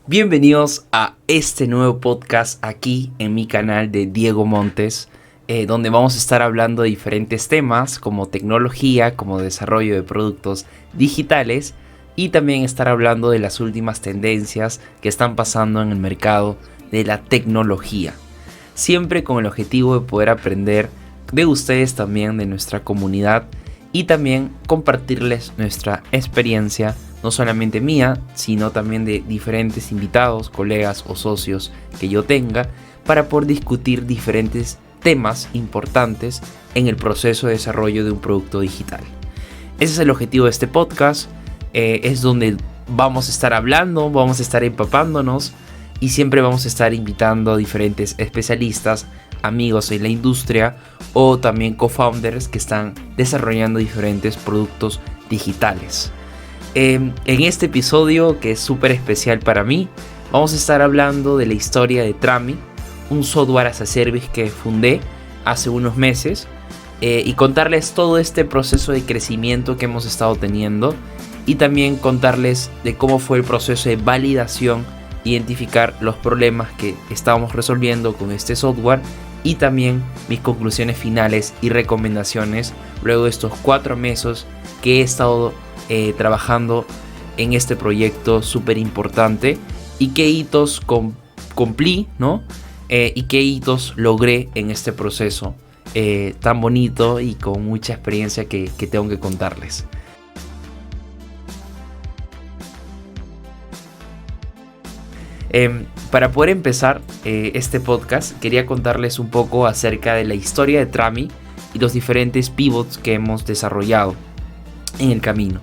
Bienvenidos a este nuevo podcast aquí en mi canal de Diego Montes, donde vamos a estar hablando de diferentes temas como tecnología, como desarrollo de productos digitales y también estar hablando de las últimas tendencias que están pasando en el mercado de la tecnología. Siempre con el objetivo de poder aprender de ustedes también, de nuestra comunidad y también compartirles nuestra experiencia, no solamente mía, sino también de diferentes invitados, colegas o socios que yo tenga, para poder discutir diferentes temas importantes en el proceso de desarrollo de un producto digital. Ese es el objetivo de este podcast, es donde vamos a estar hablando, vamos a estar empapándonos y siempre vamos a estar invitando a diferentes especialistas, amigos en la industria o también co-founders que están desarrollando diferentes productos digitales. En este episodio, que es súper especial para mí, vamos a estar hablando de la historia de Trami, un software as a service que fundé hace unos meses, y contarles todo este proceso de crecimiento que hemos estado teniendo y también contarles de cómo fue el proceso de validación, identificar los problemas que estábamos resolviendo con este software y también mis conclusiones finales y recomendaciones luego de estos 4 meses que he estado trabajando en este proyecto súper importante y qué hitos cumplí, ¿no? Y qué hitos logré en este proceso tan bonito y con mucha experiencia que tengo que contarles. Para poder empezar este podcast, quería contarles un poco acerca de la historia de Trami y los diferentes pivots que hemos desarrollado en el camino.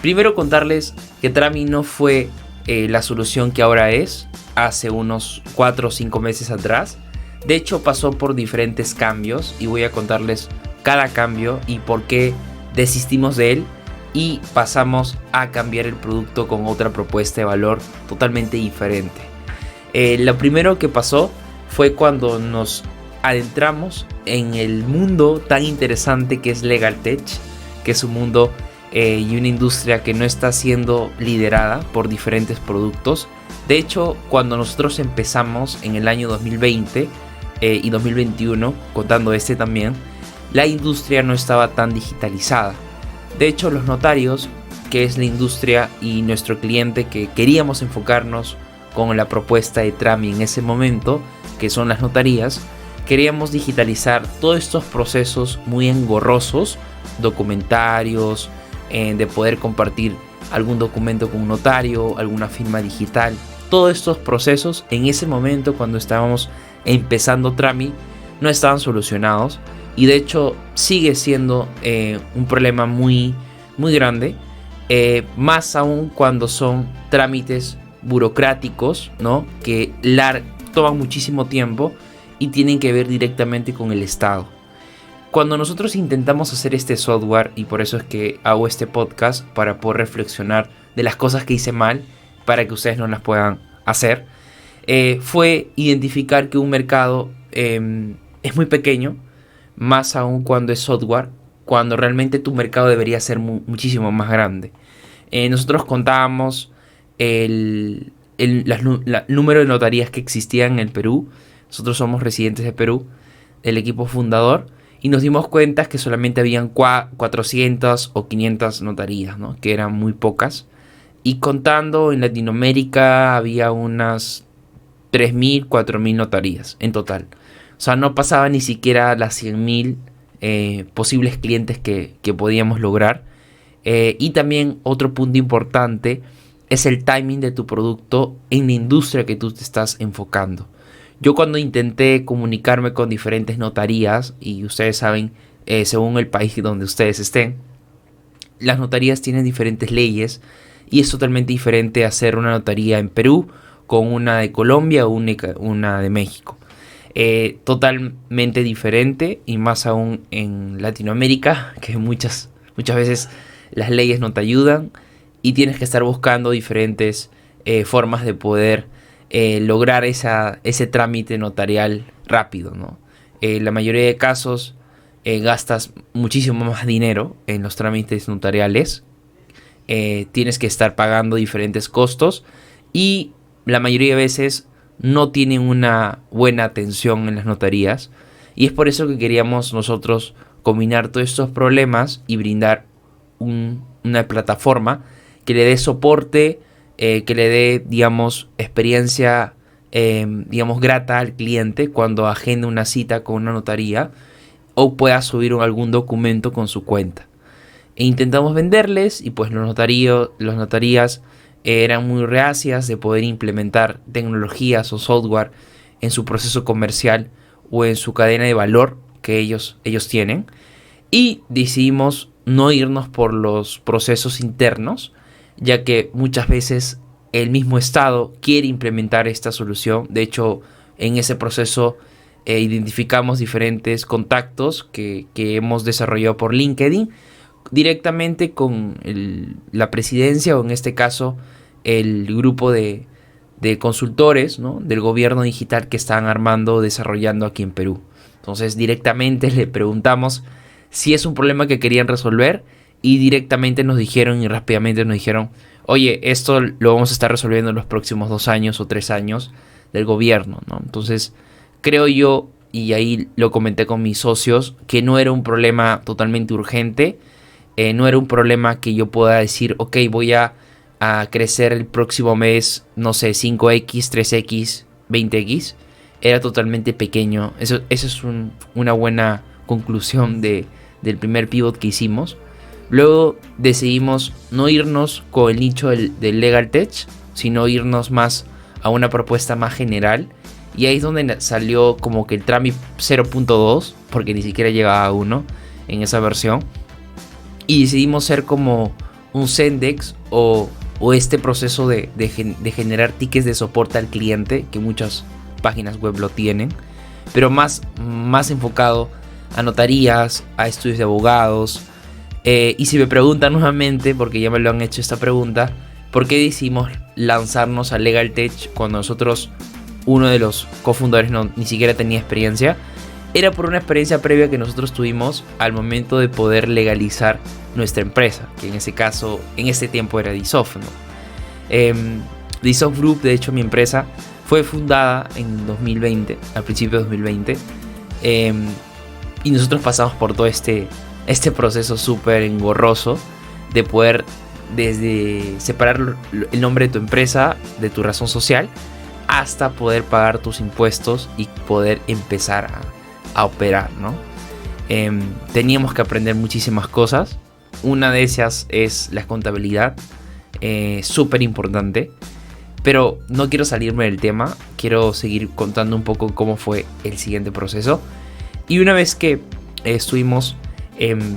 Primero contarles que Trami no fue la solución que ahora es hace unos 4 o 5 meses atrás. De hecho, pasó por diferentes cambios y voy a contarles cada cambio y por qué desistimos de él y pasamos a cambiar el producto con otra propuesta de valor totalmente diferente. Lo primero que pasó fue cuando nos adentramos en el mundo tan interesante que es Legal Tech, que es un mundo y una industria que no está siendo liderada por diferentes productos. De hecho, cuando nosotros empezamos en el año 2020 y 2021, contando este también, la industria no estaba tan digitalizada. De hecho, los notarios, que es la industria y nuestro cliente que queríamos enfocarnos con la propuesta de Trami en ese momento, que son las notarías, queríamos digitalizar todos estos procesos muy engorrosos, documentarios, de poder compartir algún documento con un notario, alguna firma digital. Todos estos procesos en ese momento, cuando estábamos empezando Trami, no estaban solucionados y de hecho sigue siendo un problema muy, muy grande, más aún cuando son trámites burocráticos, ¿no? Que toman muchísimo tiempo y tienen que ver directamente con el Estado. Cuando nosotros intentamos hacer este software, y por eso es que hago este podcast, para poder reflexionar de las cosas que hice mal, para que ustedes no las puedan hacer, fue identificar que un mercado es muy pequeño, más aún cuando es software, cuando realmente tu mercado debería ser muchísimo más grande. Nosotros contábamos el número de notarías que existían en el Perú. Nosotros somos residentes de Perú, el equipo fundador, y nos dimos cuenta que solamente habían 400 o 500 notarías, ¿no? Que eran muy pocas. Y contando en Latinoamérica había unas 3.000, 4.000 notarías en total. O sea, no pasaba ni siquiera las 100.000 posibles clientes que podíamos lograr. Y también otro punto importante es el timing de tu producto en la industria que tú te estás enfocando. Yo cuando intenté comunicarme con diferentes notarías, y ustedes saben, según el país donde ustedes estén, las notarías tienen diferentes leyes y es totalmente diferente hacer una notaría en Perú con una de Colombia o una de México. Totalmente diferente, y más aún en Latinoamérica, que muchas veces las leyes no te ayudan y tienes que estar buscando diferentes formas de poder lograr ese trámite notarial rápido, ¿no? La mayoría de casos gastas muchísimo más dinero en los trámites notariales, tienes que estar pagando diferentes costos y la mayoría de veces no tienen una buena atención en las notarías, y es por eso que queríamos nosotros combinar todos estos problemas y brindar una plataforma que le dé soporte, que le dé, digamos, experiencia, digamos, grata al cliente cuando agende una cita con una notaría o pueda subir algún documento con su cuenta. E intentamos venderles, y pues las notarías eran muy reacias de poder implementar tecnologías o software en su proceso comercial o en su cadena de valor que ellos tienen. Y decidimos no irnos por los procesos internos, ya que muchas veces el mismo Estado quiere implementar esta solución. De hecho, en ese proceso identificamos diferentes contactos que hemos desarrollado por LinkedIn directamente con la presidencia, o en este caso el grupo de consultores, ¿no?, del gobierno digital que están armando, desarrollando aquí en Perú. Entonces directamente le preguntamos si es un problema que querían resolver, y directamente nos dijeron, y rápidamente nos dijeron: oye, esto lo vamos a estar resolviendo en los próximos 2 años o 3 años del gobierno, ¿no? Entonces creo yo, y ahí lo comenté con mis socios, que no era un problema totalmente urgente, no era un problema que yo pueda decir, ok, voy a crecer el próximo mes, no sé, 5x, 3x, 20x. Era totalmente pequeño. Eso es una buena conclusión del primer pivot que hicimos. Luego decidimos no irnos con el nicho del Legal Tech, sino irnos más a una propuesta más general. Y ahí es donde salió como que el Trami 0.2, porque ni siquiera llegaba a 1 en esa versión. Y decidimos ser como un Zendesk o este proceso de generar tickets de soporte al cliente, que muchas páginas web lo tienen, pero más enfocado a notarías, a estudios de abogados. Y si me preguntan nuevamente, porque ya me lo han hecho esta pregunta, ¿por qué decidimos lanzarnos a Legal Tech cuando nosotros, uno de los cofundadores, ni siquiera tenía experiencia? Era por una experiencia previa que nosotros tuvimos al momento de poder legalizar nuestra empresa, que en ese caso, en ese tiempo era Disoft, ¿no? Disoft Group, de hecho mi empresa, fue fundada en 2020, al principio de 2020, y nosotros pasamos por todo este proceso súper engorroso de poder desde separar el nombre de tu empresa de tu razón social hasta poder pagar tus impuestos y poder empezar a operar, ¿no? Teníamos que aprender muchísimas cosas. Una de esas es la contabilidad, súper importante. Pero no quiero salirme del tema, quiero seguir contando un poco cómo fue el siguiente proceso. Y una vez que estuvimos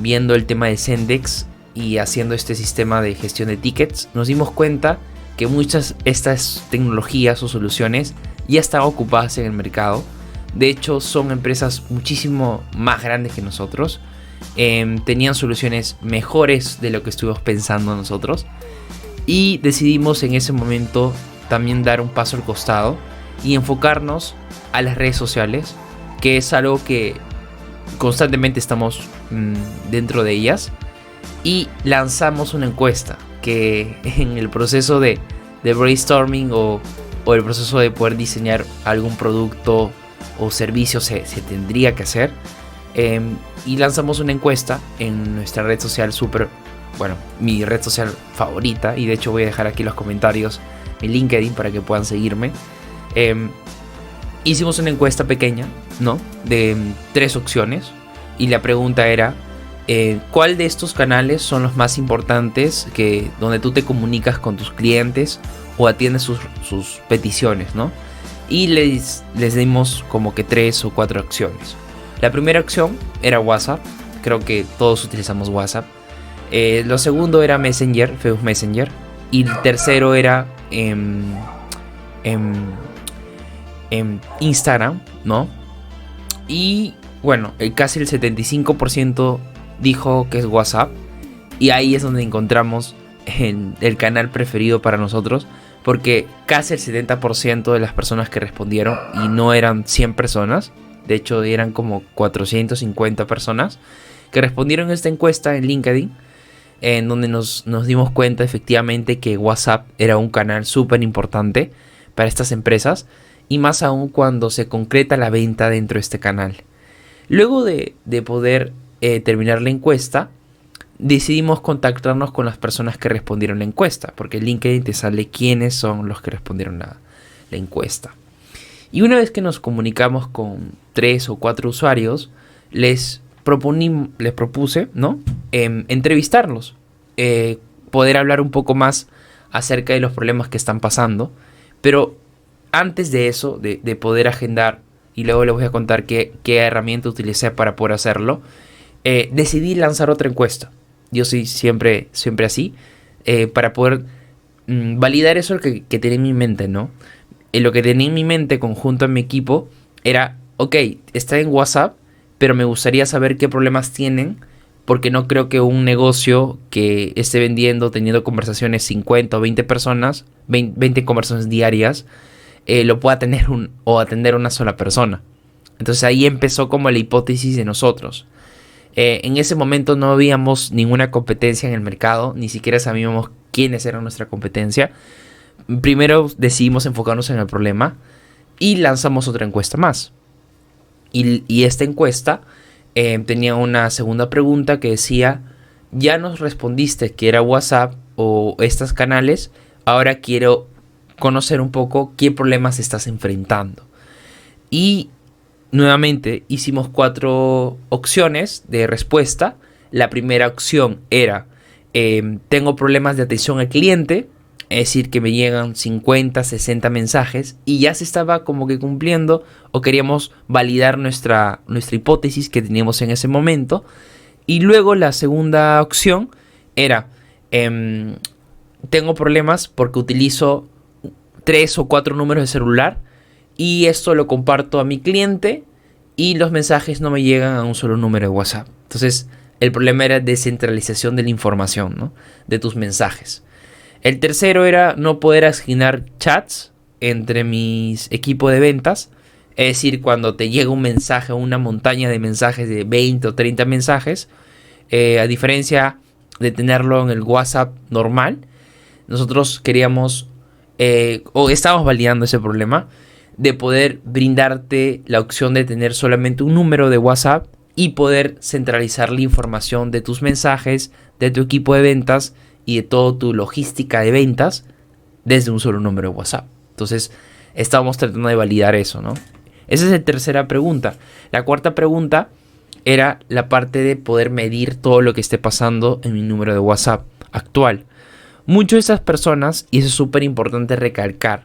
viendo el tema de Zendesk y haciendo este sistema de gestión de tickets, nos dimos cuenta que muchas de estas tecnologías o soluciones ya estaban ocupadas en el mercado. De hecho, son empresas muchísimo más grandes que nosotros. Tenían soluciones mejores de lo que estuvimos pensando nosotros. Y decidimos en ese momento también dar un paso al costado y enfocarnos a las redes sociales, que es algo que constantemente estamos dentro de ellas. Y lanzamos una encuesta que en el proceso de brainstorming o el proceso de poder diseñar algún producto o servicio se tendría que hacer. Y lanzamos una encuesta en nuestra red social mi red social favorita, y de hecho voy a dejar aquí en los comentarios mi LinkedIn para que puedan seguirme. Hicimos una encuesta pequeña, ¿no?, de 3 opciones, y la pregunta era ¿cuál de estos canales son los más importantes donde tú te comunicas con tus clientes o atiendes sus peticiones, ¿no? Y les dimos como que 3 o 4 opciones. La primera opción era WhatsApp. Creo que todos utilizamos WhatsApp. Lo segundo era Messenger, Facebook Messenger. Y el tercero era Instagram, ¿no? Y bueno, casi el 75% dijo que es WhatsApp. Y ahí es donde encontramos el canal preferido para nosotros, porque casi el 70% de las personas que respondieron, y no eran 100 personas, de hecho eran como 450 personas que respondieron a esta encuesta en LinkedIn, en donde nos dimos cuenta efectivamente que WhatsApp era un canal súper importante para estas empresas, y más aún cuando se concreta la venta dentro de este canal. Luego de poder terminar la encuesta, decidimos contactarnos con las personas que respondieron la encuesta, porque en LinkedIn te sale quiénes son los que respondieron la encuesta. Y una vez que nos comunicamos con 3 o 4 usuarios, les propuse, ¿no? Entrevistarlos, poder hablar un poco más acerca de los problemas que están pasando. Pero antes de eso, de poder agendar, y luego les voy a contar qué herramienta utilicé para poder hacerlo, decidí lanzar otra encuesta. Yo soy siempre así, para poder validar eso que tenía en mi mente, ¿no? Lo que tenía en mi mente conjunto a mi equipo era, ok, está en WhatsApp, pero me gustaría saber qué problemas tienen, porque no creo que un negocio que esté vendiendo, teniendo conversaciones 50 o 20 personas, 20 conversaciones diarias, lo pueda tener o atender una sola persona. Entonces ahí empezó como la hipótesis de nosotros. En ese momento no habíamos ninguna competencia en el mercado, ni siquiera sabíamos quiénes eran nuestra competencia. Primero decidimos enfocarnos en el problema y lanzamos otra encuesta más. Y esta encuesta tenía una segunda pregunta que decía: ya nos respondiste que era WhatsApp o estos canales, ahora quiero conocer un poco qué problemas estás enfrentando. Y nuevamente hicimos 4 opciones de respuesta. La primera opción era: tengo problemas de atención al cliente. Es decir, que me llegan 50, 60 mensajes y ya se estaba como que cumpliendo, o queríamos validar nuestra hipótesis que teníamos en ese momento. Y luego la segunda opción era: tengo problemas porque utilizo 3 o 4 números de celular y esto lo comparto a mi cliente y los mensajes no me llegan a un solo número de WhatsApp. Entonces el problema era descentralización de la información, ¿no? De tus mensajes. El tercero era no poder asignar chats entre mis equipos de ventas. Es decir, cuando te llega un mensaje, una montaña de mensajes de 20 o 30 mensajes, a diferencia de tenerlo en el WhatsApp normal, nosotros queríamos, o estábamos validando ese problema, de poder brindarte la opción de tener solamente un número de WhatsApp y poder centralizar la información de tus mensajes, de tu equipo de ventas y de toda tu logística de ventas desde un solo número de WhatsApp. Entonces estábamos tratando de validar eso, ¿no? Esa es la tercera pregunta. La cuarta pregunta era la parte de poder medir todo lo que esté pasando en mi número de WhatsApp actual. Muchas de esas personas, y eso es súper importante recalcar,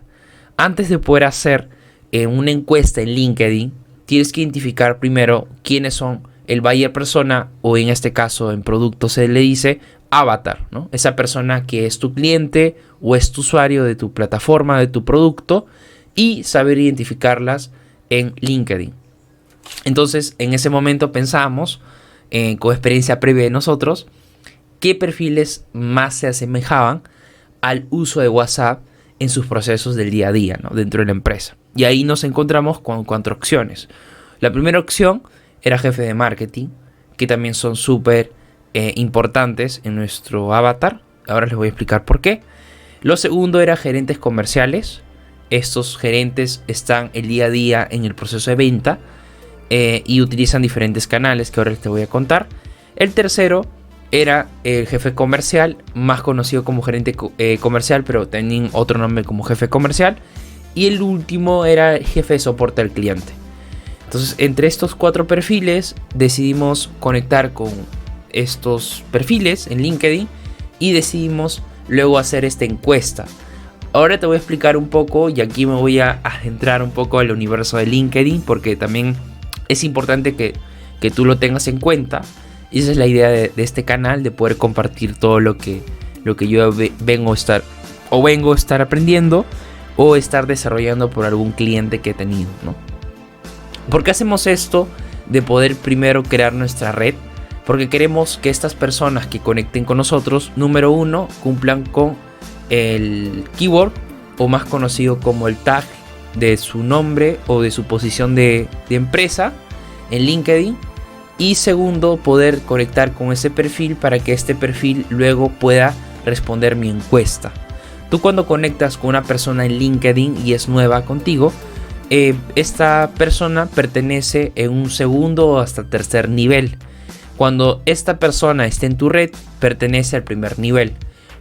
antes de poder hacer una encuesta en LinkedIn, tienes que identificar primero quiénes son el buyer persona, o en este caso en producto se le dice avatar, ¿no? Esa persona que es tu cliente o es tu usuario de tu plataforma, de tu producto, y saber identificarlas en LinkedIn. Entonces en ese momento pensamos, con experiencia previa de nosotros, qué perfiles más se asemejaban al uso de WhatsApp en sus procesos del día a día, ¿no? Dentro de la empresa. Y ahí nos encontramos con 4 opciones. La primera opción era jefe de marketing, que también son súper importantes en nuestro avatar. Ahora les voy a explicar por qué. Lo segundo era gerentes comerciales. Estos gerentes están el día a día en el proceso de venta y utilizan diferentes canales que ahora les voy a contar. El tercero era el jefe comercial, más conocido como gerente comercial, pero tenían otro nombre como jefe comercial. Y el último era el jefe de soporte al cliente. Entonces, entre estos 4 perfiles decidimos conectar con estos perfiles en LinkedIn y decidimos luego hacer esta encuesta. Ahora te voy a explicar un poco, y aquí me voy a adentrar un poco al universo de LinkedIn, porque también es importante que tú lo tengas en cuenta. Y esa es la idea de este canal, de poder compartir todo lo que yo vengo a estar aprendiendo o estar desarrollando por algún cliente que he tenido, ¿no? ¿Por qué hacemos esto de poder primero crear nuestra red? Porque queremos que estas personas que conecten con nosotros, número 1, cumplan con el keyword, o más conocido como el tag de su nombre o de su posición de empresa en LinkedIn. Y segundo, poder conectar con ese perfil para que este perfil luego pueda responder mi encuesta. Tú cuando conectas con una persona en LinkedIn y es nueva contigo, esta persona pertenece en un segundo o hasta tercer nivel. Cuando esta persona esté en tu red, pertenece al primer nivel.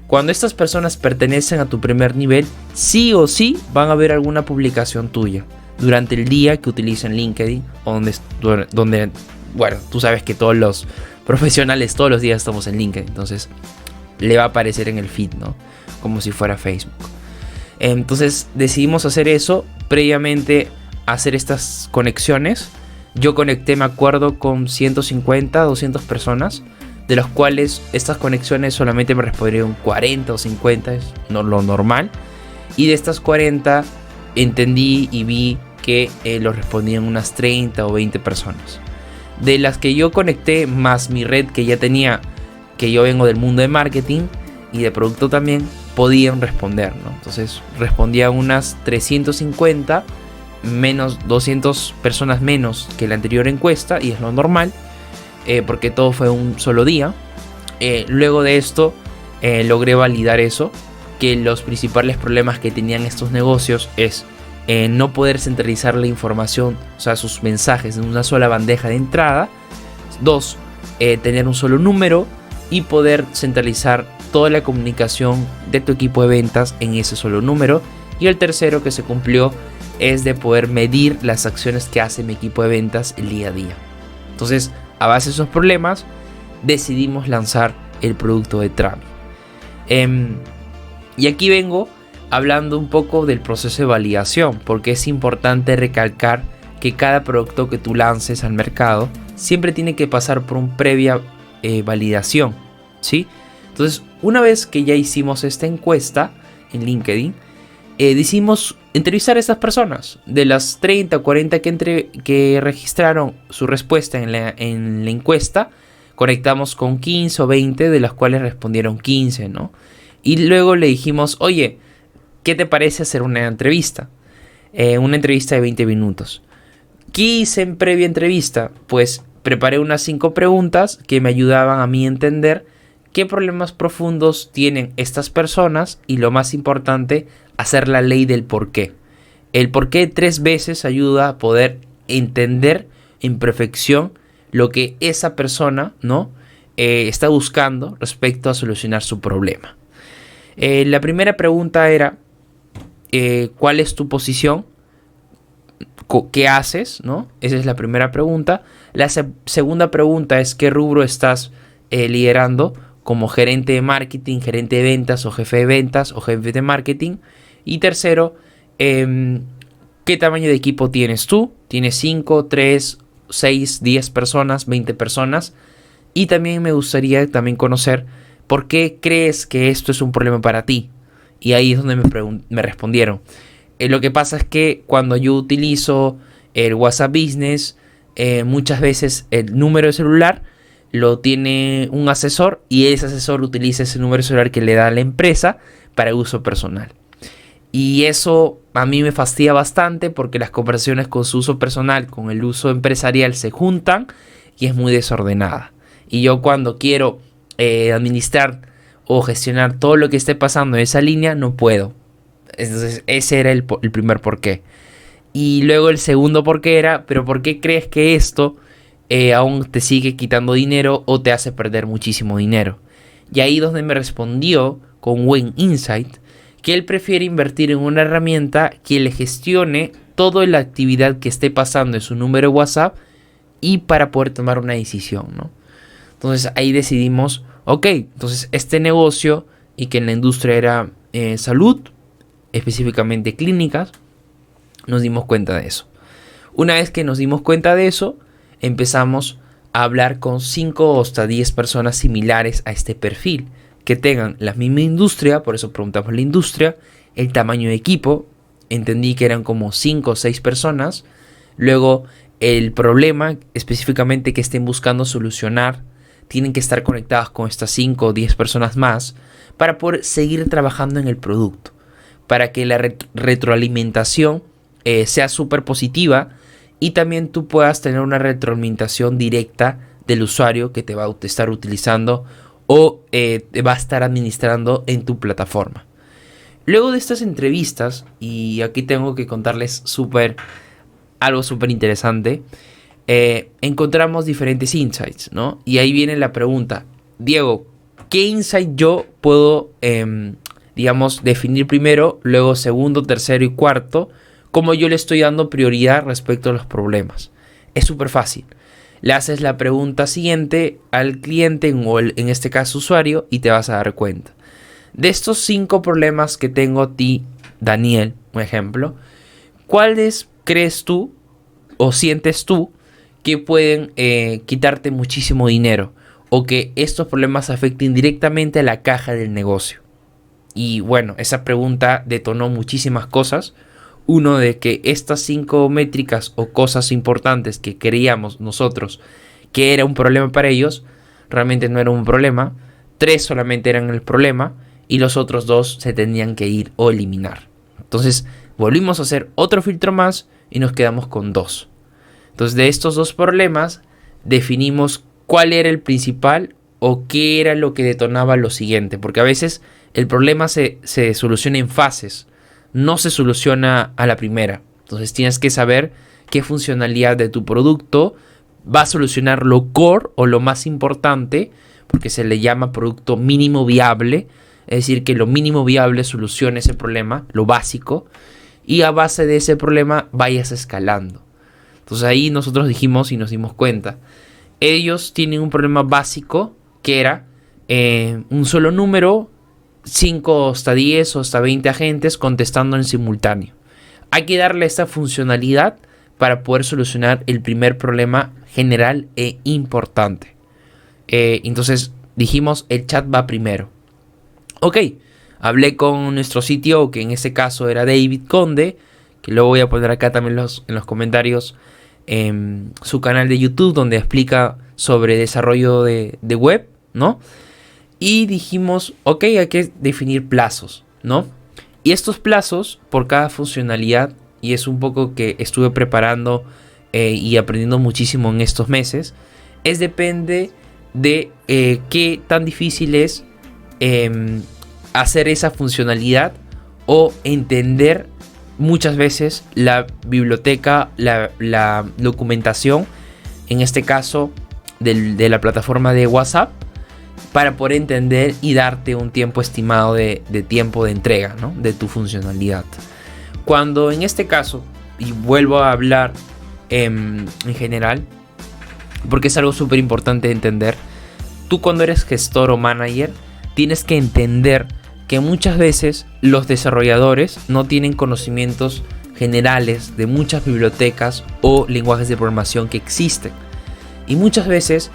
Cuando estas personas pertenecen a tu primer nivel, sí o sí van a ver alguna publicación tuya durante el día que utilicen LinkedIn, o donde bueno, tú sabes que todos los profesionales todos los días estamos en LinkedIn, entonces le va a aparecer en el feed, ¿no? Como si fuera Facebook. Entonces decidimos hacer eso, previamente hacer estas conexiones. Yo conecté, me acuerdo, con 150, 200 personas, de los cuales estas conexiones solamente me respondieron 40 o 50, es lo normal. Y de estas 40 entendí y vi que los respondían unas 30 o 20 personas. De las que yo conecté, más mi red que ya tenía, que yo vengo del mundo de marketing y de producto también, podían responder, ¿no? Entonces respondía unas 350, menos 200 personas menos que la anterior encuesta, y es lo normal, porque todo fue un solo día. Luego de esto logré validar eso, que los principales problemas que tenían estos negocios es no poder centralizar la información, o sea, sus mensajes en una sola bandeja de entrada. 2, tener un solo número y poder centralizar toda la comunicación de tu equipo de ventas en ese solo número. Y el tercero que se cumplió es de poder medir las acciones que hace mi equipo de ventas el día a día. Entonces, a base de esos problemas, decidimos lanzar el producto de Trami. Y aquí vengo hablando un poco del proceso de validación, porque es importante recalcar que cada producto que tú lances al mercado siempre tiene que pasar por una previa validación, ¿sí? Entonces, una vez que ya hicimos esta encuesta en LinkedIn, decidimos entrevistar a estas personas. De las 30 o 40 que registraron su respuesta en la encuesta, conectamos con 15 o 20, de las cuales respondieron 15, ¿no? Y luego le dijimos, oye, ¿qué te parece hacer una entrevista? Una entrevista de 20 minutos. ¿Qué hice en previa entrevista? Pues preparé unas 5 preguntas que me ayudaban a mí a entender qué problemas profundos tienen estas personas, y lo más importante, hacer la ley del por qué. El por qué 3 veces ayuda a poder entender en perfección lo que esa persona, ¿no? Está buscando respecto a solucionar su problema. La primera pregunta era, ¿cuál es tu posición? ¿Qué haces? ¿No? Esa es la primera pregunta. La segunda pregunta es, ¿qué rubro estás liderando? Como gerente de marketing, gerente de ventas, o jefe de ventas, o jefe de marketing. Y tercero, ¿qué tamaño de equipo tienes tú? ¿Tienes 5, 3, 6, 10 personas, 20 personas? Y también me gustaría conocer por qué crees que esto es un problema para ti. Y ahí es donde me respondieron. Lo que pasa es que cuando yo utilizo el WhatsApp Business, muchas veces el número de celular lo tiene un asesor, y ese asesor utiliza ese número de celular que le da a la empresa para uso personal. Y eso a mí me fastidia bastante, porque las conversaciones con su uso personal con el uso empresarial se juntan y es muy desordenada. Y yo, cuando quiero administrar o gestionar todo lo que esté pasando en esa línea, no puedo. Entonces ese era el primer porqué. Y luego el segundo porqué era, ¿pero por qué crees que esto aún te sigue quitando dinero o te hace perder muchísimo dinero? Y ahí donde me respondió con buen insight, que él prefiere invertir en una herramienta que le gestione toda la actividad que esté pasando en su número de WhatsApp, y para poder tomar una decisión, ¿no? Entonces ahí decidimos, ok, entonces este negocio, y que en la industria era salud, específicamente clínicas, nos dimos cuenta de eso. Una vez que nos dimos cuenta de eso, empezamos a hablar con 5 o hasta 10 personas similares a este perfil, que tengan la misma industria. Por eso preguntamos la industria, el tamaño de equipo. Entendí que eran como 5 o 6 personas. Luego, el problema específicamente que estén buscando solucionar, tienen que estar conectadas con estas 5 o 10 personas más para poder seguir trabajando en el producto, para que la retroalimentación sea súper positiva, y también tú puedas tener una retroalimentación directa del usuario que te va a estar utilizando o te va a estar administrando en tu plataforma. Luego de estas entrevistas, y aquí tengo que contarles algo súper interesante, encontramos diferentes insights, ¿no? Y ahí viene la pregunta: Diego, ¿qué insight yo puedo, digamos, definir primero, luego segundo, tercero y cuarto? ¿Cómo yo le estoy dando prioridad respecto a los problemas? Es súper fácil. Le haces la pregunta siguiente al cliente, o en este caso usuario, y te vas a dar cuenta. De estos 5 problemas que tengo a ti, Daniel, un ejemplo, ¿cuáles crees tú o sientes tú que pueden quitarte muchísimo dinero, o que estos problemas afecten directamente a la caja del negocio? Y bueno, esa pregunta detonó muchísimas cosas. Uno, de que estas 5 métricas o cosas importantes que creíamos nosotros que era un problema para ellos, realmente no era un problema. 3 solamente eran el problema, y los otros 2 se tenían que ir o eliminar. Entonces volvimos a hacer otro filtro más y nos quedamos con 2. Entonces, de estos 2 problemas definimos cuál era el principal o qué era lo que detonaba lo siguiente. Porque a veces el problema se soluciona en fases, no se soluciona a la primera. Entonces tienes que saber qué funcionalidad de tu producto va a solucionar lo core o lo más importante, porque se le llama producto mínimo viable. Es decir, que lo mínimo viable solucione ese problema, lo básico, y a base de ese problema vayas escalando. Entonces ahí nosotros dijimos y nos dimos cuenta: ellos tienen un problema básico que era un solo número, 5 hasta 10 o hasta 20 agentes contestando en simultáneo. Hay que darle esta funcionalidad para poder solucionar el primer problema general e importante. Entonces dijimos, el chat va primero. Ok, hablé con nuestro CTO, que en este caso era David Conde, que luego voy a poner acá también en los comentarios su canal de YouTube, donde explica sobre desarrollo de web, ¿no? Y dijimos, ok, hay que definir plazos, ¿no? Y estos plazos por cada funcionalidad, y es un poco que estuve preparando y aprendiendo muchísimo en estos meses, depende de qué tan difícil es hacer esa funcionalidad, o entender muchas veces la biblioteca, la documentación, en este caso de la plataforma de WhatsApp, para poder entender y darte un tiempo estimado de tiempo de entrega, ¿no?, de tu funcionalidad. Cuando en este caso, y vuelvo a hablar en general, porque es algo súper importante de entender, tú cuando eres gestor o manager tienes que entender que muchas veces los desarrolladores no tienen conocimientos generales de muchas bibliotecas o lenguajes de programación que existen. Y muchas veces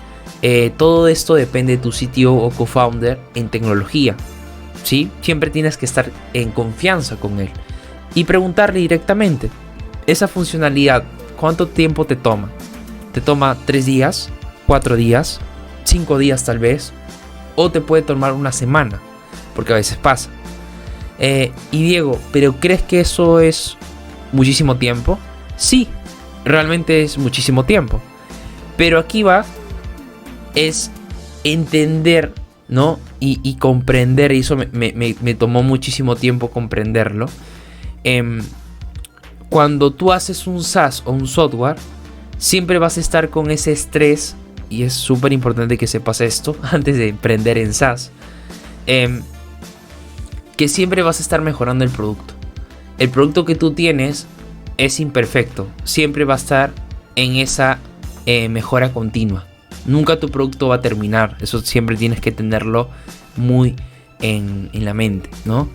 todo esto depende de tu CTO o co-founder en tecnología, ¿sí? Siempre tienes que estar en confianza con él y preguntarle directamente: esa funcionalidad, ¿cuánto tiempo te toma? ¿Te toma 3 días, 4 días, 5 días tal vez? ¿O te puede tomar una semana? Porque a veces pasa. Y Diego, ¿pero crees que eso es muchísimo tiempo? Sí, realmente es muchísimo tiempo. Pero aquí es entender, ¿no? Y comprender, y eso me tomó muchísimo tiempo comprenderlo. Cuando tú haces un SaaS o un software, siempre vas a estar con ese estrés, y es súper importante que sepas esto antes de emprender en SaaS, que siempre vas a estar mejorando el producto. El producto que tú tienes es imperfecto, siempre va a estar en esa mejora continua. Nunca tu producto va a terminar, eso siempre tienes que tenerlo muy en la mente, ¿no?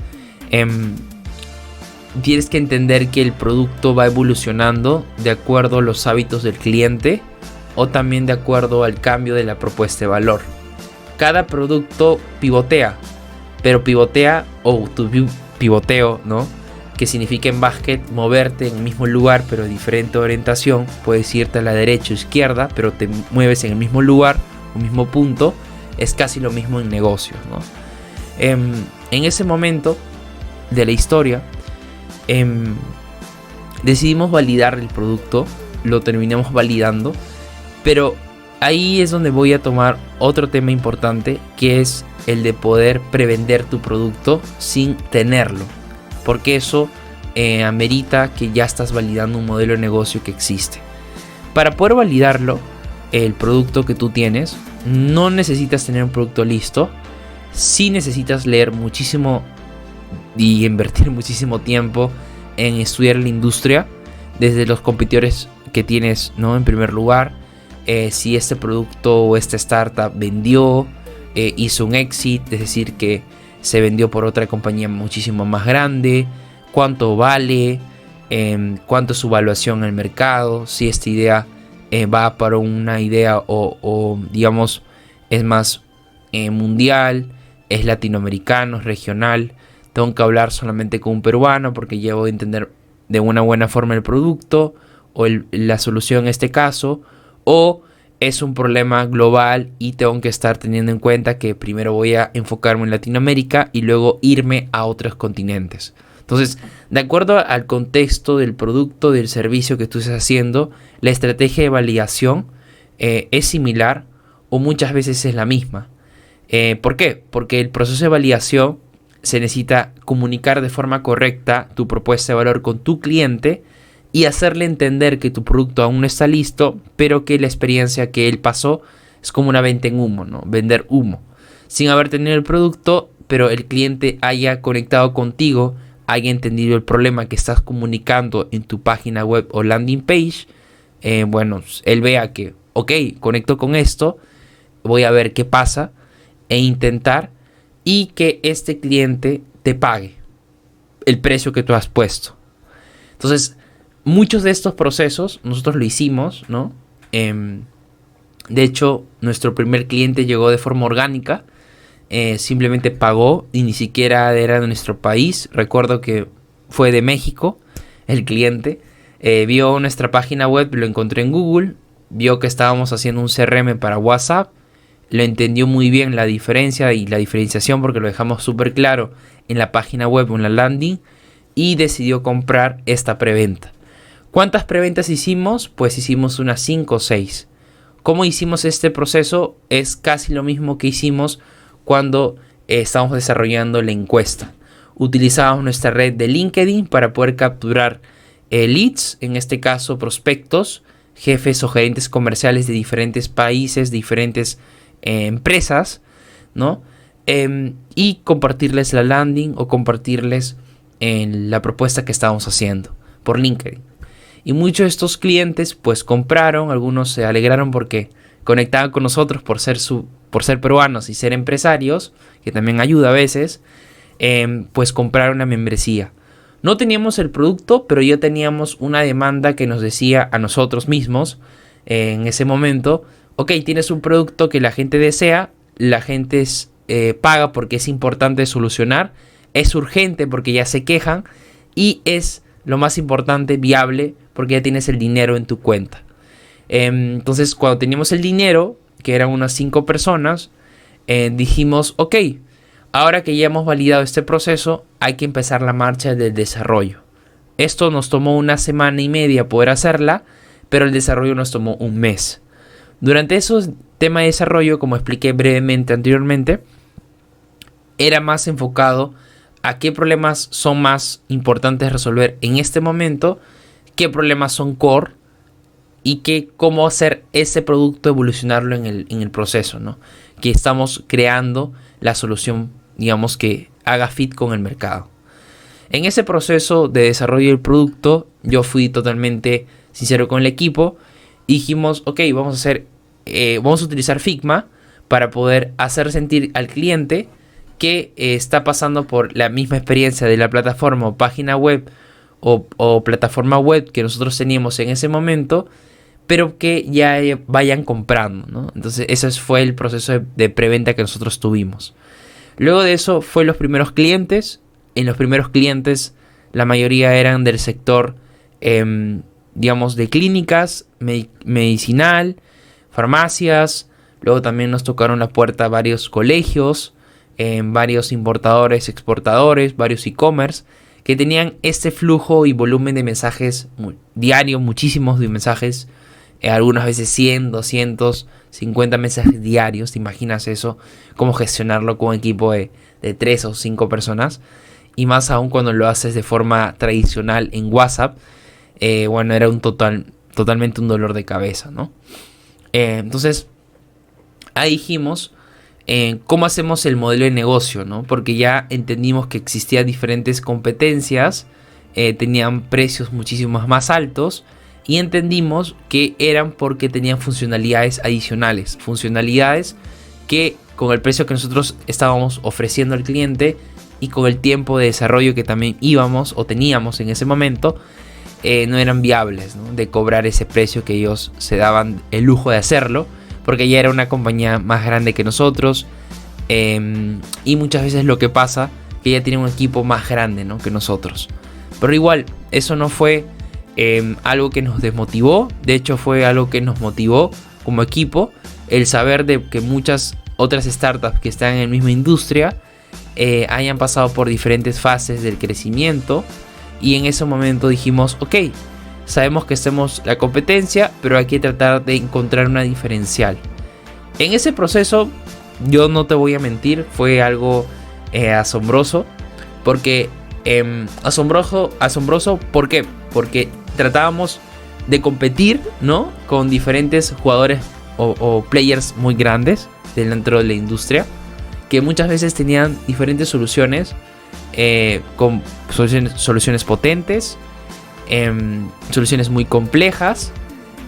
Tienes que entender que el producto va evolucionando de acuerdo a los hábitos del cliente, o también de acuerdo al cambio de la propuesta de valor. Cada producto pivotea, pero pivotea, o tu pivoteo, ¿no?, que significa en básquet moverte en el mismo lugar pero de diferente orientación. Puedes irte a la derecha o izquierda, pero te mueves en el mismo lugar o mismo punto. Es casi lo mismo en negocios, ¿no? En ese momento de la historia decidimos validar el producto, lo terminamos validando, pero ahí es donde voy a tomar otro tema importante, que es el de poder prevender tu producto sin tenerlo. porque eso amerita que ya estás validando un modelo de negocio que existe. Para poder validarlo, el producto que tú tienes, no necesitas tener un producto listo. Sí necesitas leer muchísimo y invertir muchísimo tiempo en estudiar la industria, desde los competidores que tienes, ¿no? En primer lugar, si este producto o esta startup vendió, hizo un exit, es decir, que se vendió por otra compañía muchísimo más grande, cuánto vale, cuánto es su valuación en el mercado, si esta idea va para una idea o digamos es más mundial, es latinoamericano, es regional. Tengo que hablar solamente con un peruano porque ya voy a entender de una buena forma el producto o la solución en este caso, o es un problema global y tengo que estar teniendo en cuenta que primero voy a enfocarme en Latinoamérica y luego irme a otros continentes. Entonces, de acuerdo al contexto del producto, del servicio que tú estés haciendo, la estrategia de validación es similar o muchas veces es la misma. ¿Por qué? Porque el proceso de validación se necesita comunicar de forma correcta tu propuesta de valor con tu cliente y hacerle entender que tu producto aún no está listo, pero que la experiencia que él pasó es como una venta en humo, ¿no? Vender humo. Sin haber tenido el producto, pero el cliente haya conectado contigo, haya entendido el problema que estás comunicando en tu página web o landing page, bueno, él vea que, ok, conecto con esto, voy a ver qué pasa e intentar y que este cliente te pague el precio que tú has puesto. Entonces, muchos de estos procesos nosotros lo hicimos, ¿no? De hecho, nuestro primer cliente llegó de forma orgánica. Simplemente pagó y ni siquiera era de nuestro país. Recuerdo que fue de México el cliente. Vio nuestra página web, lo encontró en Google. Vio que estábamos haciendo un CRM para WhatsApp. Lo entendió muy bien la diferencia y la diferenciación porque lo dejamos súper claro en la página web o en la landing. Y decidió comprar esta preventa. ¿Cuántas preventas hicimos? Pues hicimos unas 5 o 6. ¿Cómo hicimos este proceso? Es casi lo mismo que hicimos cuando estábamos desarrollando la encuesta. Utilizábamos nuestra red de LinkedIn para poder capturar leads, en este caso prospectos, jefes o gerentes comerciales de diferentes países, diferentes empresas, ¿no? Y compartirles la landing o compartirles la propuesta que estábamos haciendo por LinkedIn. Y muchos de estos clientes pues compraron, algunos se alegraron porque conectaban con nosotros por ser peruanos y ser empresarios, que también ayuda a veces, pues compraron una membresía. No teníamos el producto, pero ya teníamos una demanda que nos decía a nosotros mismos en ese momento, ok, tienes un producto que la gente desea, la gente paga porque es importante solucionar, es urgente porque ya se quejan y es lo más importante, viable, porque ya tienes el dinero en tu cuenta. Entonces, cuando teníamos el dinero, que eran unas 5 personas, dijimos, ok, ahora que ya hemos validado este proceso, hay que empezar la marcha del desarrollo. Esto nos tomó una semana y media poder hacerla, pero el desarrollo nos tomó un mes. Durante esos temas de desarrollo, como expliqué brevemente anteriormente, era más enfocado a qué problemas son más importantes resolver en este momento, qué problemas son core y cómo hacer ese producto evolucionarlo en el proceso, ¿no? Que estamos creando la solución, digamos, que haga fit con el mercado. En ese proceso de desarrollo del producto, yo fui totalmente sincero con el equipo y dijimos, ok, vamos a utilizar Figma para poder hacer sentir al cliente que está pasando por la misma experiencia de la plataforma o página web o plataforma web que nosotros teníamos en ese momento, pero que ya vayan comprando, ¿no? Entonces ese fue el proceso de preventa que nosotros tuvimos. Luego de eso fue los primeros clientes. En los primeros clientes la mayoría eran del sector, digamos, de clínicas, medicinal, farmacias. Luego también nos tocaron la puerta varios colegios, varios importadores, exportadores, varios e-commerce que tenían este flujo y volumen de mensajes diarios, muchísimos de mensajes, algunas veces 100, 200, 50 mensajes diarios. ¿Te imaginas eso? ¿Cómo gestionarlo con un equipo de 3 o 5 personas? y más aún cuando lo haces de forma tradicional en WhatsApp, bueno, era totalmente un dolor de cabeza, ¿no? Entonces, ahí dijimos, ¿cómo hacemos el modelo de negocio, ¿no? Porque ya entendimos que existían diferentes competencias, tenían precios muchísimo más altos, y entendimos que eran porque tenían funcionalidades adicionales, funcionalidades que con el precio que nosotros estábamos ofreciendo al cliente y con el tiempo de desarrollo que también íbamos o teníamos en ese momento, no eran viables, ¿no? De cobrar ese precio que ellos se daban el lujo de hacerlo, porque ya era una compañía más grande que nosotros, y muchas veces lo que pasa que ya tiene un equipo más grande, ¿no? Que nosotros. Pero igual, eso no fue algo que nos desmotivó, de hecho fue algo que nos motivó como equipo, el saber de que muchas otras startups que están en la misma industria hayan pasado por diferentes fases del crecimiento, y en ese momento dijimos, ok, sabemos que somos la competencia, pero hay que tratar de encontrar una diferencial. En ese proceso, yo no te voy a mentir, fue algo asombroso, porque asombroso, ¿por qué? Porque tratábamos de competir, ¿no? Con diferentes jugadores o players muy grandes dentro de la industria, que muchas veces tenían diferentes soluciones, con soluciones potentes, soluciones muy complejas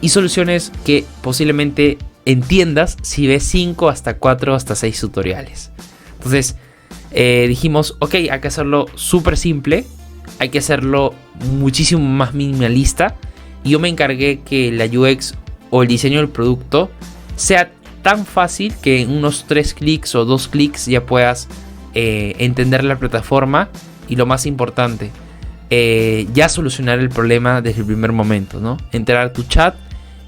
y soluciones que posiblemente entiendas si ves 5 hasta 4 hasta 6 tutoriales. Entonces dijimos, ok, hay que hacerlo súper simple, hay que hacerlo muchísimo más minimalista, y yo me encargué que la UX o el diseño del producto sea tan fácil que en unos 3 clics o 2 clics ya puedas entender la plataforma, y lo más importante, ya solucionar el problema desde el primer momento, ¿no? Entrar a tu chat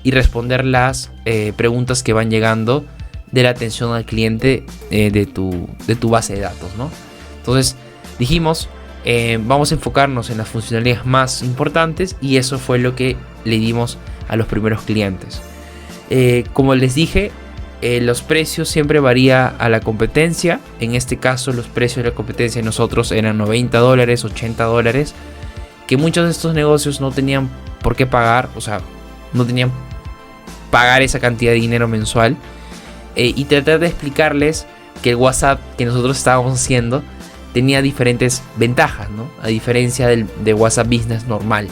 y responder las preguntas que van llegando de la atención al cliente de tu base de datos, ¿no? Entonces dijimos, vamos a enfocarnos en las funcionalidades más importantes, y eso fue lo que le dimos a los primeros clientes. Como les dije, los precios siempre varía a la competencia. En este caso, los precios de la competencia de nosotros eran $90, $80, que muchos de estos negocios no tenían por qué pagar, o sea, no tenían pagar esa cantidad de dinero mensual, y tratar de explicarles que el WhatsApp que nosotros estábamos haciendo tenía diferentes ventajas, ¿no? A diferencia de WhatsApp Business normal.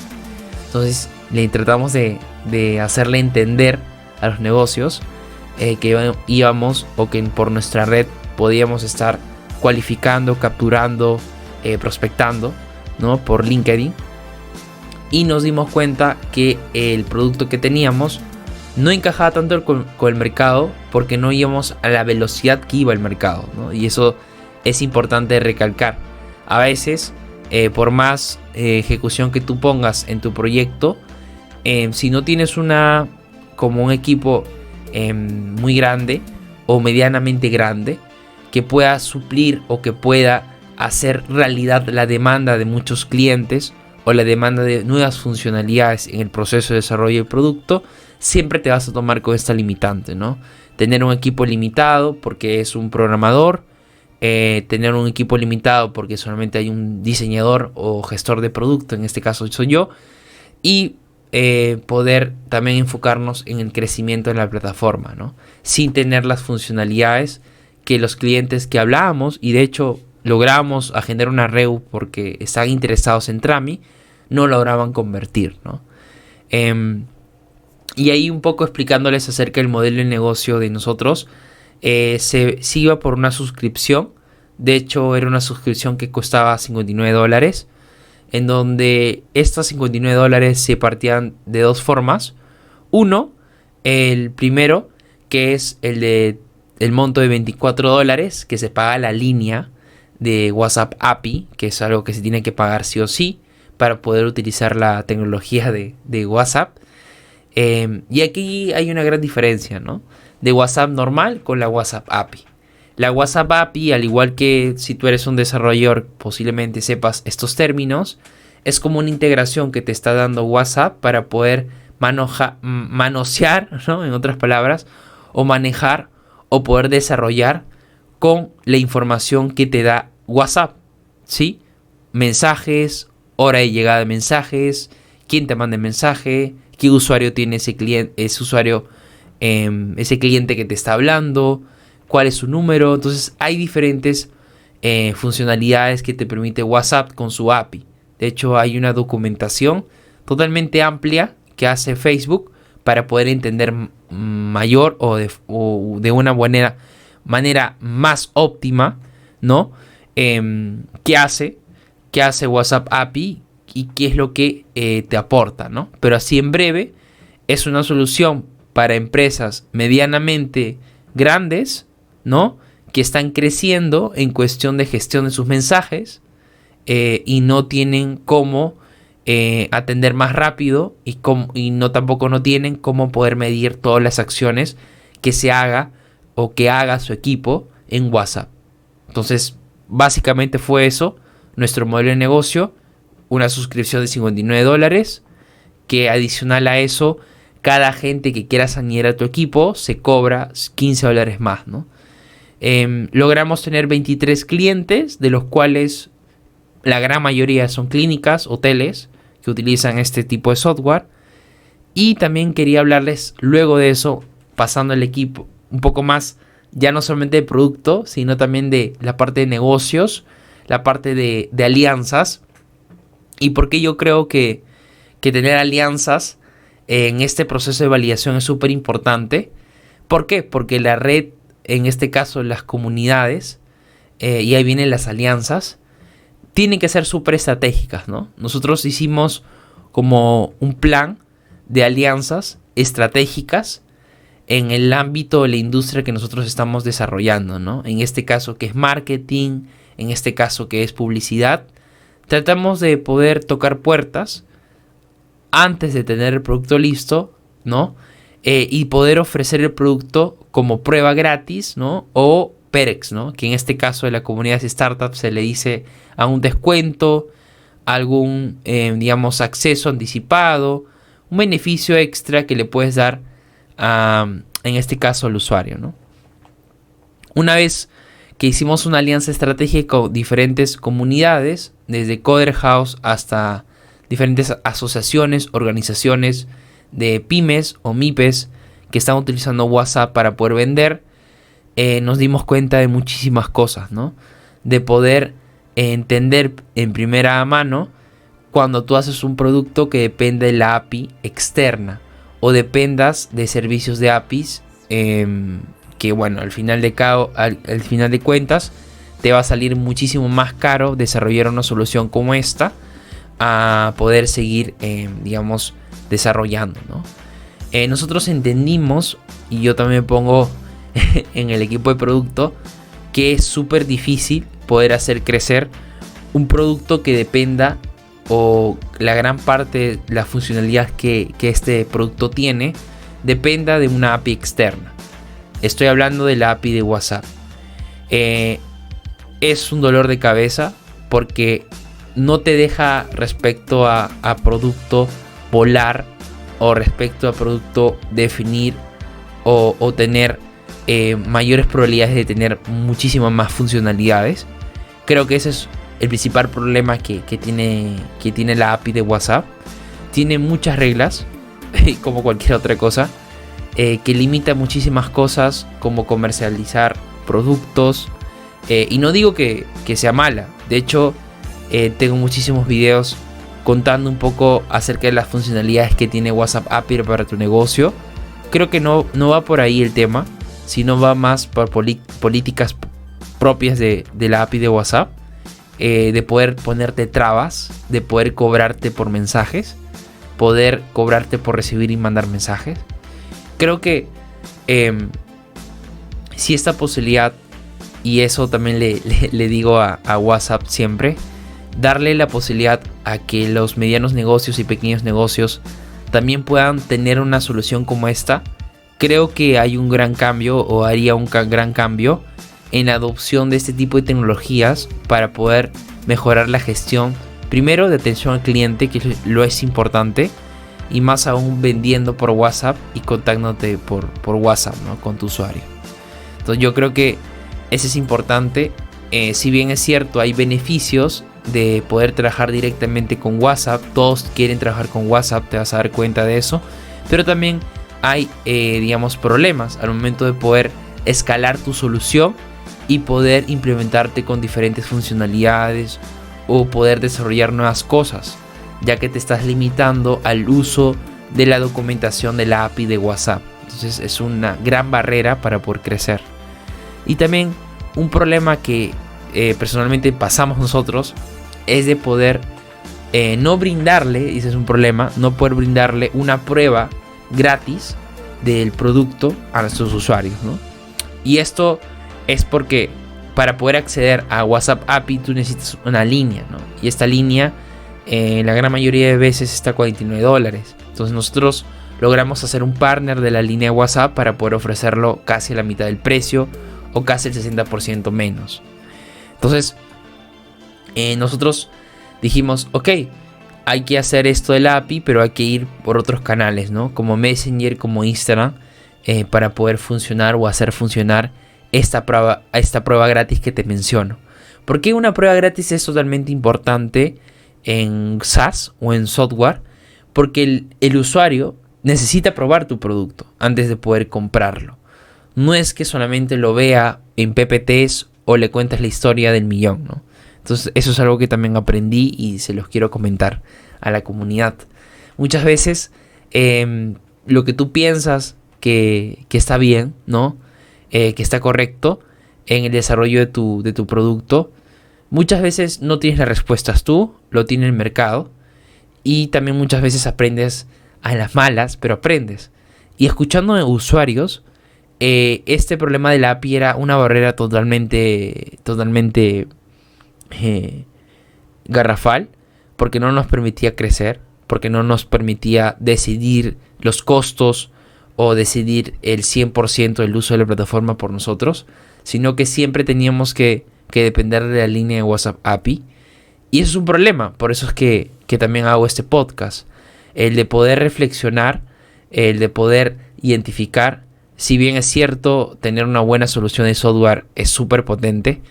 Entonces le tratamos de hacerle entender a los negocios que íbamos, o que por nuestra red podíamos estar cualificando, capturando, prospectando, ¿no? Por LinkedIn. Y nos dimos cuenta que el producto que teníamos no encajaba tanto con el mercado, porque no íbamos a la velocidad que iba el mercado, ¿no? Y eso es importante recalcar. A veces, por más ejecución que tú pongas en tu proyecto, si no tienes como un equipo muy grande o medianamente grande que pueda suplir o que pueda hacer realidad la demanda de muchos clientes o la demanda de nuevas funcionalidades en el proceso de desarrollo del producto, siempre te vas a tomar con esta limitante, ¿no? Tener un equipo limitado porque es un programador, tener un equipo limitado porque solamente hay un diseñador o gestor de producto, en este caso soy yo, y poder también enfocarnos en el crecimiento de la plataforma, ¿no? Sin tener las funcionalidades que los clientes que hablábamos, y de hecho logramos agendar una REU porque estaban interesados en Trami, no lograban convertir, ¿no? Y ahí un poco explicándoles acerca del modelo de negocio de nosotros, se iba por una suscripción. De hecho era una suscripción que costaba $59, en donde estos $59 se partían de dos formas. Uno, el primero, que es el monto de $24, que se paga la línea de WhatsApp API, que es algo que se tiene que pagar sí o sí para poder utilizar la tecnología de WhatsApp. Y aquí hay una gran diferencia, ¿no? De WhatsApp normal con la WhatsApp API. La WhatsApp API, al igual que si tú eres un desarrollador, posiblemente sepas estos términos, es como una integración que te está dando WhatsApp para poder manosear, ¿no? En otras palabras, o manejar o poder desarrollar con la información que te da WhatsApp, ¿sí? mensajes, hora de llegada de mensajes, quién te manda el mensaje, qué usuario tiene ese cliente, ese cliente que te está hablando, cuál es su número. Entonces hay diferentes funcionalidades que te permite WhatsApp con su API. De hecho, hay una documentación totalmente amplia que hace Facebook para poder entender mayor o de una buena manera más óptima, ¿no? ¿Qué hace WhatsApp API y qué es lo que te aporta, ¿no? Pero así en breve, es una solución para empresas medianamente grandes, ¿no? Que están creciendo en cuestión de gestión de sus mensajes y no tienen cómo atender más rápido y tampoco no tienen cómo poder medir todas las acciones que se haga o que haga su equipo en WhatsApp. Entonces, básicamente fue eso, nuestro modelo de negocio, una suscripción de $59, que adicional a eso, cada gente que quieras añadir a tu equipo se cobra $15 más, ¿no? Logramos tener 23 clientes, de los cuales la gran mayoría son clínicas, hoteles, que utilizan este tipo de software. Y también quería hablarles luego de eso, pasando el equipo un poco más, ya no solamente de producto, sino también de la parte de negocios, la parte de alianzas. Y por qué yo creo que tener alianzas en este proceso de validación es súper importante. ¿Por qué? Porque la red, en este caso las comunidades, y ahí vienen las alianzas, tienen que ser súper estratégicas, ¿no? Nosotros hicimos como un plan de alianzas estratégicas en el ámbito de la industria que nosotros estamos desarrollando, ¿no? En este caso que es marketing, en este caso que es publicidad. Tratamos de poder tocar puertas antes de tener el producto listo, ¿no? Y poder ofrecer el producto como prueba gratis, ¿no? O Perex, ¿no? Que en este caso de la comunidad de startups se le dice a un descuento, algún, digamos, acceso anticipado, un beneficio extra que le puedes dar en este caso al usuario, ¿no? Una vez que hicimos una alianza estratégica con diferentes comunidades, desde Coder House hasta diferentes asociaciones, organizaciones de pymes o MIPES que están utilizando WhatsApp para poder vender, nos dimos cuenta de muchísimas cosas, ¿no? De poder entender en primera mano cuando tú haces un producto que depende de la API externa o dependas de servicios de APIs que, bueno, al final de cuentas te va a salir muchísimo más caro desarrollar una solución como esta a poder seguir, digamos, desarrollando, ¿no? Nosotros entendimos, y yo también me pongo en el equipo de producto, que es súper difícil poder hacer crecer un producto que dependa, o la gran parte de la funcionalidad que este producto tiene dependa de una API externa. Estoy hablando de la API de WhatsApp. Es un dolor de cabeza porque no te deja respecto a producto volar, o respecto a producto definir o tener mayores probabilidades de tener muchísimas más funcionalidades. Creo que ese es el principal problema que tiene la API de WhatsApp. Tiene muchas reglas, como cualquier otra cosa, que limita muchísimas cosas, como comercializar productos. Y no digo que sea mala. De hecho, tengo muchísimos videos contando un poco acerca de las funcionalidades que tiene WhatsApp API para tu negocio. Creo que no va por ahí el tema, sino va más por políticas propias de la API de WhatsApp, de poder ponerte trabas, de poder cobrarte por mensajes, poder cobrarte por recibir y mandar mensajes. Creo que si esta posibilidad, y eso también le digo a WhatsApp siempre, darle la posibilidad a que los medianos negocios y pequeños negocios también puedan tener una solución como esta, creo que hay un gran cambio, o haría un gran cambio en la adopción de este tipo de tecnologías para poder mejorar la gestión, primero de atención al cliente, que lo es importante, y más aún vendiendo por WhatsApp y contactándote por WhatsApp, ¿no? Con tu usuario. Entonces yo creo que eso es importante. Si bien es cierto, hay beneficios de poder trabajar directamente con WhatsApp. Todos quieren trabajar con WhatsApp, te vas a dar cuenta de eso. Pero también hay, digamos, problemas al momento de poder escalar tu solución y poder implementarte con diferentes funcionalidades o poder desarrollar nuevas cosas, ya que te estás limitando al uso de la documentación de la API de WhatsApp. Entonces es una gran barrera para poder crecer. Y también un problema que personalmente pasamos nosotros es de poder no brindarle, y ese es un problema, no poder brindarle una prueba gratis del producto a nuestros usuarios, ¿no? Y esto es porque para poder acceder a WhatsApp API tú necesitas una línea, ¿no? Y esta línea la gran mayoría de veces está a $49. Entonces nosotros logramos hacer un partner de la línea de WhatsApp para poder ofrecerlo casi a la mitad del precio o casi el 60% menos. Entonces nosotros dijimos, ok, hay que hacer esto de la API, pero hay que ir por otros canales, ¿no? Como Messenger, como Instagram, para poder funcionar o hacer funcionar esta prueba gratis que te menciono. ¿Por qué una prueba gratis es totalmente importante en SaaS o en software? Porque el usuario necesita probar tu producto antes de poder comprarlo. No es que solamente lo vea en PPTs o le cuentes la historia del millón, ¿no? Entonces eso es algo que también aprendí y se los quiero comentar a la comunidad. Muchas veces lo que tú piensas que está bien, ¿no? Que está correcto en el desarrollo de tu producto, muchas veces no tienes las respuestas tú, lo tiene el mercado. Y también muchas veces aprendes a las malas, pero aprendes. Y escuchando a usuarios, este problema de la API era una barrera totalmente garrafal, porque no nos permitía crecer, porque no nos permitía decidir los costos o decidir el 100% del uso de la plataforma por nosotros, sino que siempre teníamos que depender de la línea de WhatsApp API. Y eso es un problema, por eso es que también hago este podcast. El de poder reflexionar, el de poder identificar, si bien es cierto, tener una buena solución de software es súper potente,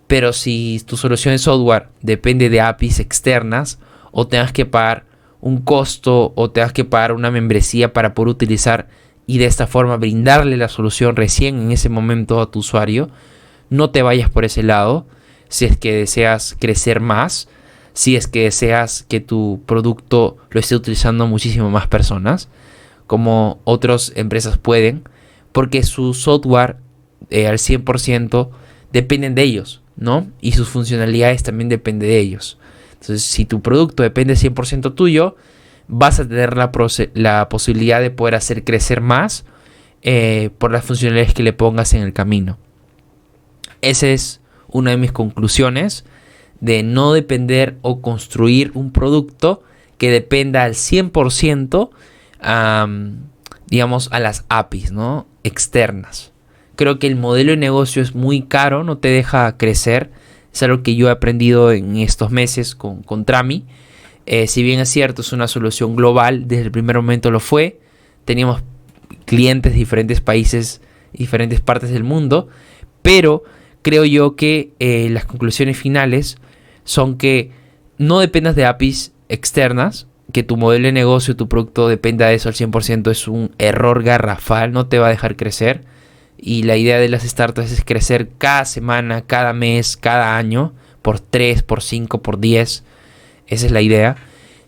pero si tu solución de software depende de APIs externas, o tengas que pagar un costo, o tengas que pagar una membresía para poder utilizar y de esta forma brindarle la solución recién en ese momento a tu usuario, no te vayas por ese lado. Si es que deseas crecer más, si es que deseas que tu producto lo esté utilizando muchísimo más personas, como otras empresas pueden, porque su software al 100% dependen de ellos, ¿no? Y sus funcionalidades también dependen de ellos. Entonces, si tu producto depende 100% tuyo, vas a tener la posibilidad de poder hacer crecer más por las funcionalidades que le pongas en el camino. Esa es una de mis conclusiones, de no depender o construir un producto que dependa al 100%, digamos, a las APIs, ¿no? Externas. Creo que el modelo de negocio es muy caro, no te deja crecer. Es algo que yo he aprendido en estos meses con Trami. Si bien es cierto, es una solución global, desde el primer momento lo fue. Teníamos clientes de diferentes países, diferentes partes del mundo, pero creo yo que las conclusiones finales son que no dependas de APIs externas, que tu modelo de negocio, tu producto dependa de eso al 100%, es un error garrafal, no te va a dejar crecer. Y la idea de las startups es crecer cada semana, cada mes, cada año, por 3, por 5, por 10. Esa es la idea.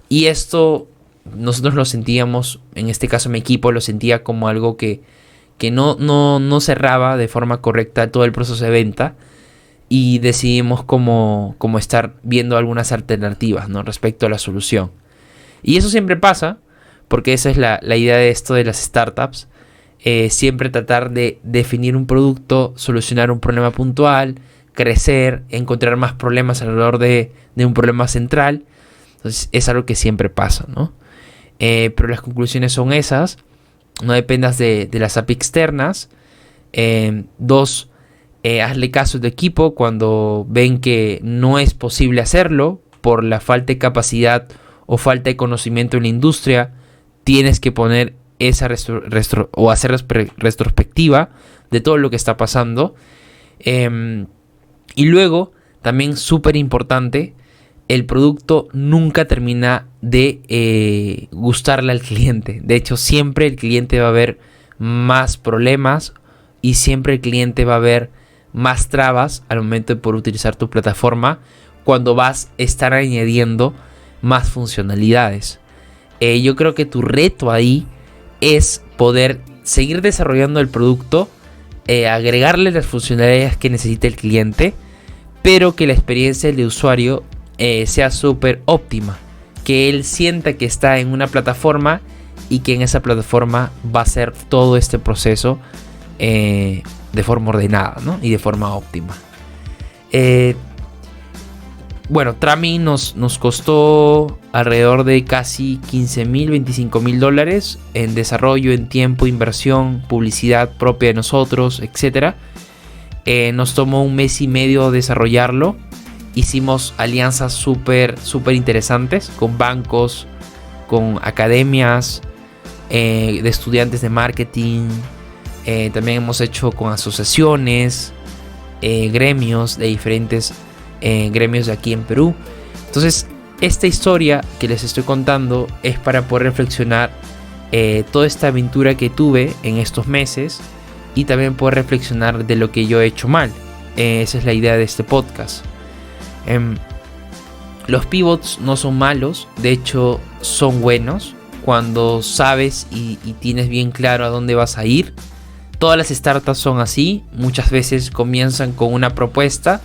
Y esto nosotros lo sentíamos, en este caso mi equipo lo sentía como algo que no cerraba de forma correcta todo el proceso de venta. Y decidimos como estar viendo algunas alternativas, ¿no? Respecto a la solución. Y eso siempre pasa, porque esa es la idea de esto de las startups. Siempre tratar de definir un producto, solucionar un problema puntual, crecer, encontrar más problemas alrededor de un problema central. Entonces es algo que siempre pasa, ¿no? Pero las conclusiones son esas. No dependas de las API externas. 2, hazle caso a tu equipo cuando ven que no es posible hacerlo por la falta de capacidad o falta de conocimiento en la industria. Tienes que poner esa o hacer retrospectiva de todo lo que está pasando. Y luego, también súper importante, el producto nunca termina de gustarle al cliente. De hecho, siempre el cliente va a ver más problemas y siempre el cliente va a ver más trabas al momento de poder utilizar tu plataforma cuando vas a estar añadiendo más funcionalidades. Yo creo que tu reto ahí es poder seguir desarrollando el producto, agregarle las funcionalidades que necesita el cliente, pero que la experiencia del usuario sea súper óptima, que él sienta que está en una plataforma y que en esa plataforma va a hacer todo este proceso de forma ordenada, ¿no? Y de forma óptima. Bueno, Trami nos costó alrededor de casi $15,000, $25,000 en desarrollo, en tiempo, inversión, publicidad propia de nosotros, etc. Nos tomó 1 mes y medio desarrollarlo. Hicimos alianzas súper interesantes con bancos, con academias de estudiantes de marketing. También hemos hecho con asociaciones, gremios de diferentes gremios de aquí en Perú. Entonces, esta historia que les estoy contando es para poder reflexionar toda esta aventura que tuve en estos meses y también poder reflexionar de lo que yo he hecho mal. Esa es la idea de este podcast. Los pivots no son malos, de hecho son buenos cuando sabes y tienes bien claro a dónde vas a ir. Todas las startups son así, muchas veces comienzan con una propuesta,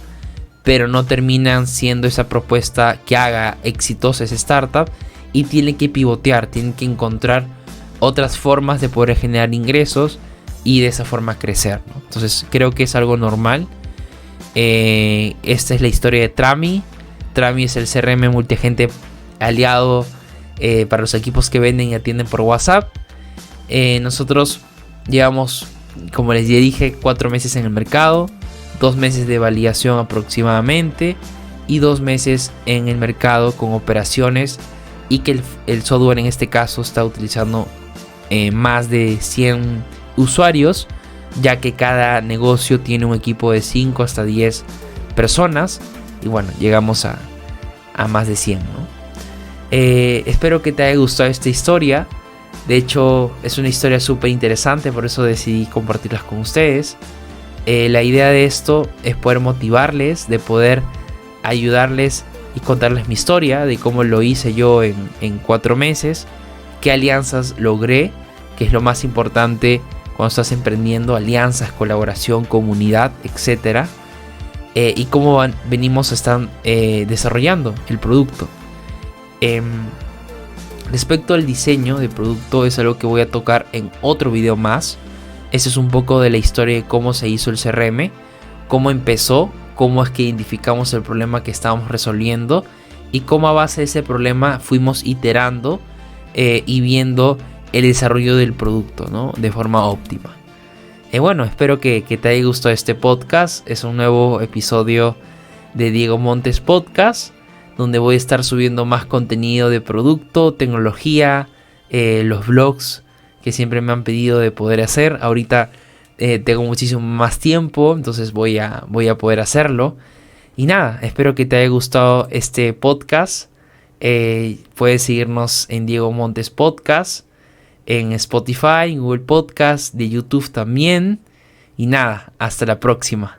pero no terminan siendo esa propuesta que haga exitosa esa startup y tienen que pivotear, tienen que encontrar otras formas de poder generar ingresos y de esa forma crecer, ¿no? Entonces creo que es algo normal. Esta es la historia de Trami. Trami es el CRM multiagente aliado para los equipos que venden y atienden por WhatsApp. Nosotros llevamos, como les dije, 4 meses en el mercado, 2 meses de validación aproximadamente y 2 meses en el mercado con operaciones, y que el software en este caso está utilizando más de 100 usuarios, ya que cada negocio tiene un equipo de 5 hasta 10 personas y bueno, llegamos a más de 100, ¿no? Espero que te haya gustado esta historia. De hecho, es una historia súper interesante, por eso decidí compartirlas con ustedes. La idea de esto es poder motivarles, de poder ayudarles y contarles mi historia, de cómo lo hice yo en 4 meses, qué alianzas logré, que es lo más importante cuando estás emprendiendo: alianzas, colaboración, comunidad, etc. Y cómo venimos a estar desarrollando el producto. Respecto al diseño de producto, es algo que voy a tocar en otro video más. Ese es un poco de la historia de cómo se hizo el CRM, cómo empezó, cómo es que identificamos el problema que estábamos resolviendo y cómo a base de ese problema fuimos iterando y viendo el desarrollo del producto, ¿no? De forma óptima. Bueno, espero que te haya gustado este podcast. Es un nuevo episodio de Diego Montes Podcast, donde voy a estar subiendo más contenido de producto, tecnología, los vlogs que siempre me han pedido de poder hacer. Ahorita tengo muchísimo más tiempo, entonces voy a poder hacerlo. Y nada, espero que te haya gustado este podcast. Puedes seguirnos en Diego Montes Podcast, en Spotify, en Google Podcast, de YouTube también. Y nada, hasta la próxima.